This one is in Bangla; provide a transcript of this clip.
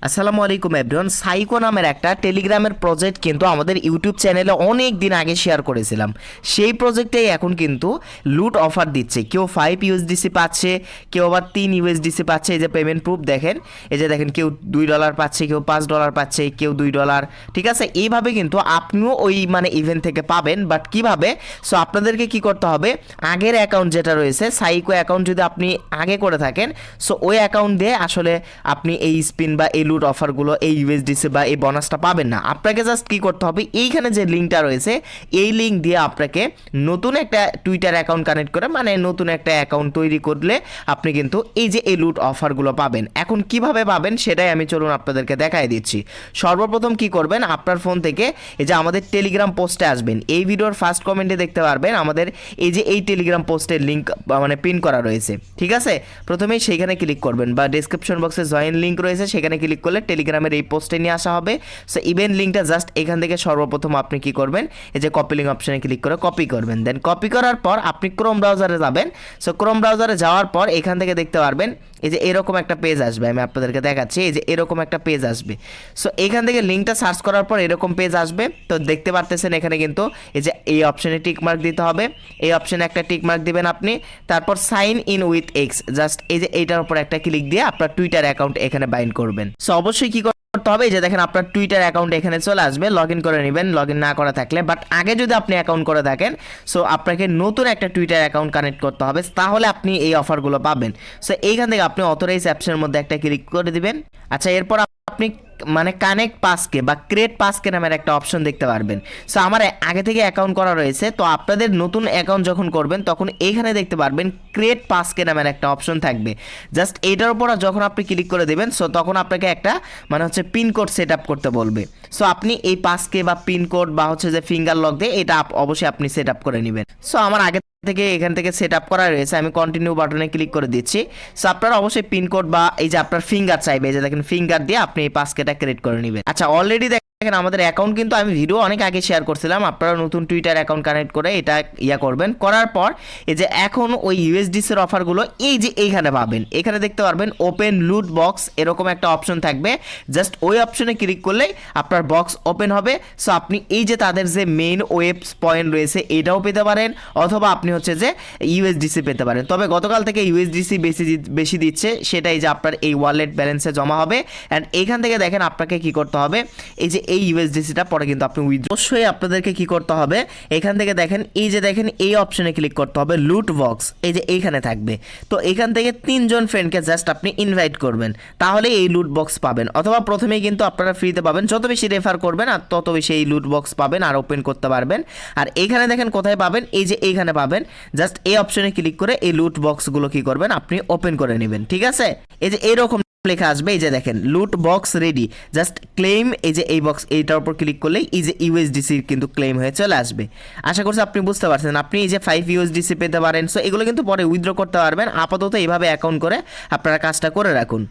আসসালামু আলাইকুম এভরিওয়ান। সাইকো নামের একটা টেলিগ্রামের প্রজেক্ট কিন্তু আমাদের ইউটিউব চ্যানেলে অনেক দিন আগে শেয়ার করেছিলাম। সেই প্রজেক্টেই এখন কিন্তু লুট অফার দিচ্ছে। কেউ 5 ইউএসডিসি পাচ্ছে, কেউ আবার 3 ইউএসডিসি পাচ্ছে। এই যে পেমেন্ট প্রুফ দেখেন, এই যে দেখেন কেউ $2 পাচ্ছে, কেউ $5 পাচ্ছে, কেউ $2। ঠিক আছে, এইভাবে কিন্তু আপনিও ওই ইভেন্ট থেকে পাবেন। বাট কিভাবে? সো আপনাদেরকে কি করতে হবে, আগের অ্যাকাউন্ট যেটা রয়েছে সাইকো অ্যাকাউন্ট যদি আপনি আগে করে থাকেন, সো ওই অ্যাকাউন্ট দিয়ে আসলে আপনি এই স্পিন বা এই লুট অফারগুলো, এই ইউএসডিসি বা এই বোনাসটা পাবেন না। আপনাকে জাস্ট কি করতে হবে, এইখানে যে লিঙ্কটা রয়েছে এই লিঙ্ক দিয়ে আপনাকে নতুন একটা টুইটার অ্যাকাউন্ট কানেক্ট করে নতুন একটা অ্যাকাউন্ট তৈরি করলে আপনি কিন্তু এই যে এই লুট অফারগুলো পাবেন। এখন কিভাবে পাবেন সেটাই আমি চলুন আপনাদেরকে দেখাই দিচ্ছি। সর্বপ্রথম কি করবেন, আপনার ফোন থেকে এই যে আমাদের টেলিগ্রাম পোস্টে আসবেন। এই ভিডিওর ফার্স্ট কমেন্টে দেখতে পারবেন আমাদের এই যে এই টেলিগ্রাম পোস্টের লিঙ্ক পিন করা রয়েছে। ঠিক আছে, প্রথমেই সেইখানে ক্লিক করবেন বা ডেসক্রিপশন বক্সে জয়েন লিঙ্ক রয়েছে, সেখানে ক্লিক করলে টেলিগ্রামের এই পোস্টে নিয়ে আসা হবে। সো ইভেন্ট লিঙ্কটা জাস্ট এখান থেকে সর্বপ্রথম আপনি কি করবেন, এই যে কপি লিঙ্ক অপশনে ক্লিক করে কপি করবেন। দেন কপি করার পর আপনি ক্রোম ব্রাউজারে যাবেন। সো ক্রোম ব্রাউজারে যাওয়ার পর এখান থেকে দেখতে পারবেন এই যে এরকম একটা পেজ আসবে। আমি আপনাদেরকে দেখাচ্ছি, এই যে এরকম একটা পেজ আসবে। সো এখান থেকে লিঙ্কটা সার্চ করার পর এরকম পেজ আসবে। তো দেখতে পারতেছেন এখানে কিন্তু এই যে এই অপশনে টিক মার্ক দিতে হবে। এই অপশনে একটা টিক মার্ক দিবেন আপনি। তারপর sign in with X, just এই যে এইটার উপর একটা ক্লিক দিয়ে আপনার টুইটার অ্যাকাউন্ট এখানে বাইন্ড করবেন। সো অবশ্যই কি করতে হবে, যে দেখেন আপনার টুইটার অ্যাকাউন্ট এখানে চলে আসবে। লগ ইন করে নেবেন লগ ইন না করা থাকলে। বাট আগে যদি আপনি অ্যাকাউন্ট করে থাকেন, সো আপনাকে নতুন একটা টুইটার অ্যাকাউন্ট কানেক্ট করতে হবে, তাহলে আপনি এই অফারগুলো পাবেন। সো এইখান থেকে আপনি অথরাইজ অ্যাপসের মধ্যে একটা ক্লিক করে দিবেন। আচ্ছা, এরপর আপনি কানেক্ট পাসকে বা ক্রিয়েট পাসকে নামের একটা অপশন দেখতে পারবেন। সো আমার আগে থেকে অ্যাকাউন্ট করা রয়েছে, তো আপনাদের নতুন অ্যাকাউন্ট যখন করবেন তখন এইখানে দেখতে পারবেন ক্রিয়েট পাসকে নামের একটা অপশন থাকবে। জাস্ট এইটার উপর যখন আপনি ক্লিক করে দেবেন, সো তখন আপনাকে একটা পিনকোড সেট আপ করতে বলবে। সো আপনি এই পাসকে বা পিনকোড বা যে ফিঙ্গার লক দিয়ে এটা অবশ্যই আপনি সেট আপ করে নেবেন। সো আমার আগে থেকে এখান থেকে সেট আপ করা রয়েছে, আমি কন্টিনিউ বাটনে ক্লিক করে দিচ্ছি। সো আপনারা অবশ্যই পিনকোড বা এই যে আপনার ফিঙ্গার চাইবে, এই যে দেখেন ফিঙ্গার দিয়ে আপনি এই পাসকেটা ক্রিয়েট করে নেবেন। আচ্ছা, অলরেডি দেখেন আমাদের অ্যাকাউন্ট কিন্তু আমি ভিডিও অনেক আগে শেয়ার করছিলাম। আপনারা নতুন টুইটার অ্যাকাউন্ট কানেক্ট করে এটা করবেন। করার পর এই যে এখন ওই ইউএসডিসির অফারগুলো এই যে এইখানে পাবেন। এখানে দেখতে পারবেন ওপেন লুট বক্স এরকম একটা অপশন থাকবে। জাস্ট ওই অপশনে ক্লিক করলেই আপনার বক্স ওপেন হবে। সো আপনি এই যে তাদের যে মেইন ওয়েব পয়েন্ট রয়েছে এটাও পেতে পারেন, অথবা আপনি যে ইউএসডিসি পেতে পারেন। তবে গতকাল থেকে ইউএসডিসি বেশি দিচ্ছে, সেটাই যে আপনার এই ওয়ালেট ব্যালেন্সে জমা হবে। অ্যান্ড এইখান থেকে দেখেন আপনাকে কি করতে হবে, এই যে এই ইউএসডিসিটা পরে কিন্তু আপনি অবশ্যই আপনাদেরকে কি করতে হবে, এখান থেকে দেখেন এই যে দেখেন এই অপশনে ক্লিক করতে হবে। লুট বক্স এই যে এইখানে থাকবে। তো এখান থেকে 3 জন ফ্রেন্ডকে জাস্ট আপনি ইনভাইট করবেন, তাহলে এই লুট বক্স পাবেন। অথবা প্রথমেই কিন্তু আপনারা ফ্রিতে পাবেন, যত বেশি রেফার করবেন আর তত বেশি এই লুট বক্স পাবেন আর ওপেন করতে পারবেন। আর এইখানে দেখেন কোথায় পাবেন, এই যে এইখানে পাবেন। জাস্ট এই অপশনে ক্লিক করে এই লুট বক্সগুলো কি করবেন, আপনি ওপেন করে নেবেন। ঠিক আছে, এই যে এরকম লেখা আসবে, এই যে দেখেন লুট বক্স রেডি, জাস্ট ক্লেম। এই যে এই বক্স এইটার উপর ক্লিক করলেই এই যে ইউএসডিসি কিন্তু ক্লেম হয়ে চলে আসবে। আশা করছি আপনি বুঝতে পারছেন। আপনি এই যে 5 ইউএসডিসি পেতে পারেন। সো এগুলো কিন্তু পরে উইথড্র করতে পারবেন। আপাতত এইভাবে অ্যাকাউন্ট করে আপনারা কাজটা করে রাখুন।